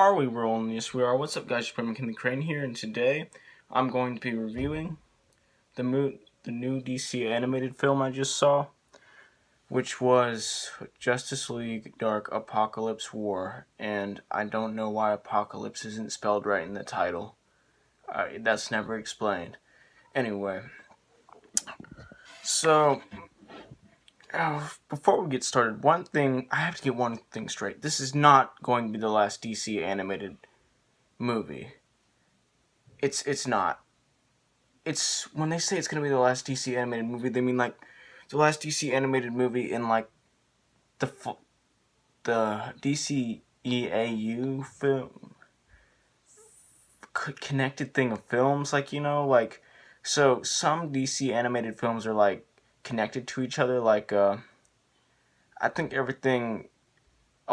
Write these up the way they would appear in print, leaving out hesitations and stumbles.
Are we rolling? Yes, we are. What's up, guys? King the Crane here, and today I'm going to be reviewing the new DC animated film I just saw, which was Justice League Dark Apokolips War, and I don't know why Apocalypse isn't spelled right in the title. That's never explained. Anyway, so before we get started, I have to get one thing straight. This is not going to be the last DC animated movie. It's not. It's when they say it's gonna be the last DC animated movie, they mean like the last DC animated movie in like the DCEAU film connected thing of films, like so some DC animated films are like connected to each other, I think a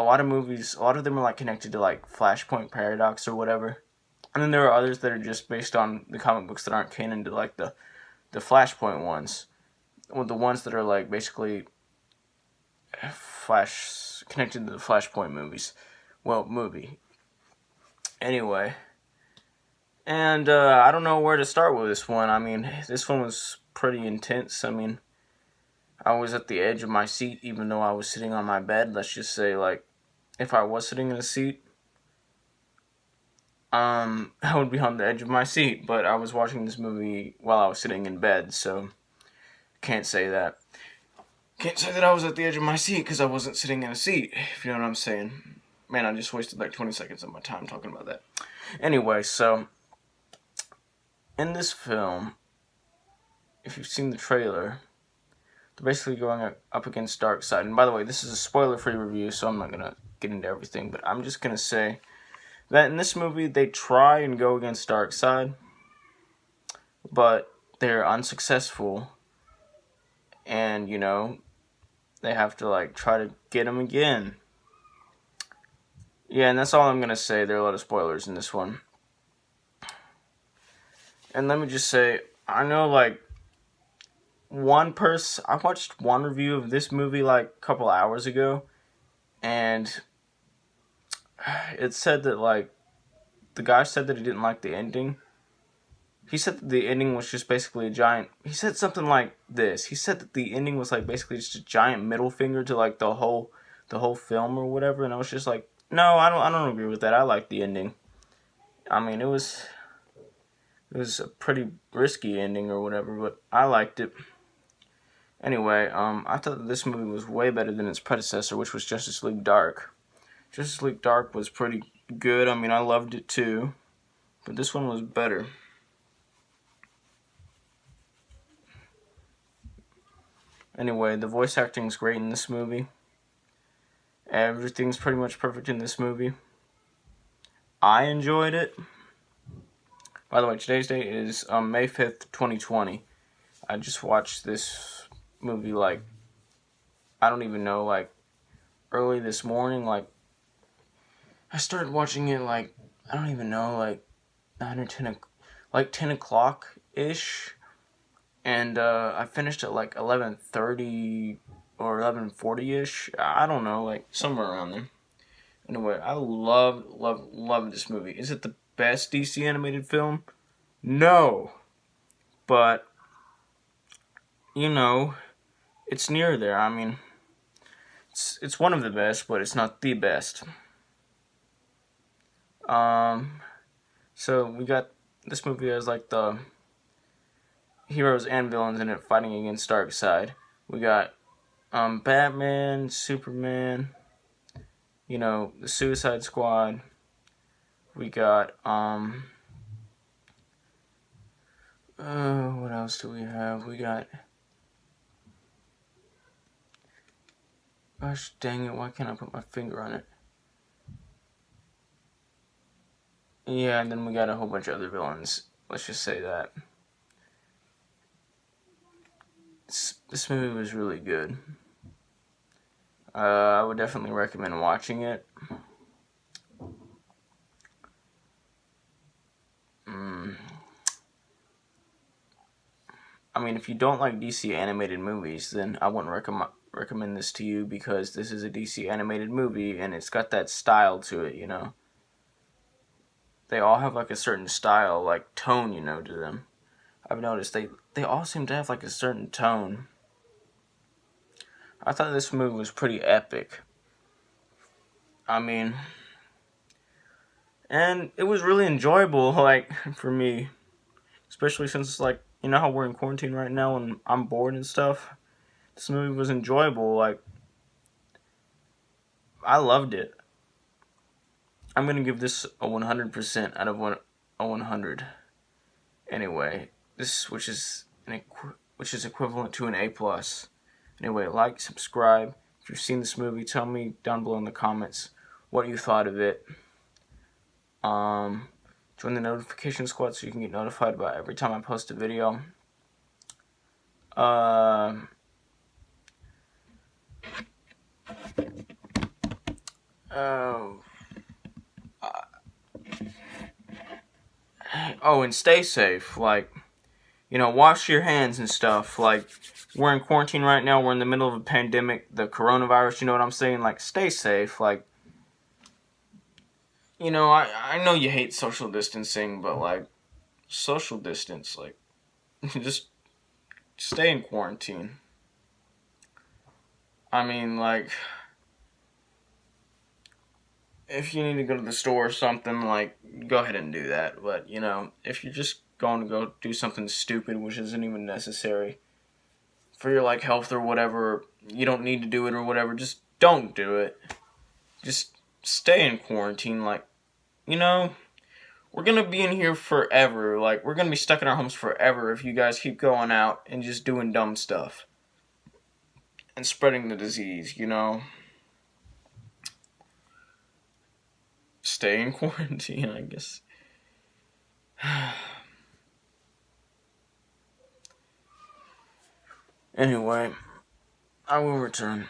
lot of them are like connected to like Flashpoint Paradox or whatever. And then there are others that are just based on the comic books that aren't canon to like the Flashpoint ones. Well, the ones that are like basically connected to the Flashpoint movies. Well, movie. Anyway. And I don't know where to start with this one. I mean, this one was pretty intense. I mean, I was at the edge of my seat even though I was sitting on my bed. Let's just say, like, if I was sitting in a seat, I would be on the edge of my seat, but I was watching this movie while I was sitting in bed, so can't say that. Can't say that I was at the edge of my seat because I wasn't sitting in a seat, if you know what I'm saying. Man, I just wasted like 20 seconds of my time talking about that. Anyway, so in this film, if you've seen the trailer, they're basically going up against Darkseid. And by the way, this is a spoiler-free review, so I'm not going to get into everything, but I'm just going to say that in this movie, they try and go against Darkseid, but they're unsuccessful, and, you know, they have to, like, try to get him again. Yeah, and that's all I'm going to say. There are a lot of spoilers in this one. And let me just say, I know, like, I watched one review of this movie, like, a couple hours ago, and it said that, like, the guy said that he didn't like the ending. He said that the ending was just basically he said something like this. He said that the ending was, like, basically just a giant middle finger to, like, the whole film or whatever, and I was just like, no, I don't agree with that. I like the ending. I mean, it was a pretty risky ending or whatever, but I liked it. Anyway, I thought that this movie was way better than its predecessor, which was Justice League Dark. Justice League Dark was pretty good. I mean, I loved it too, but this one was better. Anyway, the voice acting is great in this movie. Everything's pretty much perfect in this movie. I enjoyed it. By the way, today's date is May 5th, 2020. I just watched this movie, like, I don't even know, like, early this morning. Like, I started watching it, like, I don't even know, like, 9 or 10, like, 10 o'clock-ish. And I finished at, like, 11:30 or 11:40-ish. I don't know, like, somewhere around there. Anyway, I love this movie. Is it the best DC animated film? No. But, you know, it's near there. I mean, it's one of the best, but it's not the best. So we got this movie has like the heroes and villains in it fighting against Darkseid. We got Batman, Superman, you know, the Suicide Squad. We got what else do we have? We got, gosh dang it, why can't I put my finger on it? Yeah, and then we got a whole bunch of other villains. Let's just say that. This movie was really good. I would definitely recommend watching it. I mean, if you don't like DC animated movies, then I wouldn't recommend this to you because this is a DC animated movie and it's got that style to it, you know. they all have like a certain style, like tone, to them. I've noticed they all seem to have like a certain tone. I thought this movie was pretty epic. I mean, and it was really enjoyable, like, for me. Especially since, like, how we're in quarantine right now and I'm bored and stuff. This movie was enjoyable. Like, I loved it. I'm gonna give this a 100% out of a 100. Anyway, which is equivalent to an A plus. Anyway, like, subscribe. If you've seen this movie, tell me down below in the comments what you thought of it. Join the notification squad so you can get notified about every time I post a video. And stay safe. Like, wash your hands and stuff. Like, we're in quarantine right now. We're in the middle of a pandemic, the coronavirus. You know what I'm saying? Like, stay safe. Like, I know you hate social distancing, but, like, social distance. Like, just stay in quarantine. I mean, like, if you need to go to the store or something, like, go ahead and do that. But, if you're just going to go do something stupid, which isn't even necessary for your, like, health or whatever, you don't need to do it or whatever, just don't do it. Just stay in quarantine. Like, we're going to be in here forever. Like, we're going to be stuck in our homes forever if you guys keep going out and just doing dumb stuff and spreading the disease, Stay in quarantine, I guess. Anyway, I will return.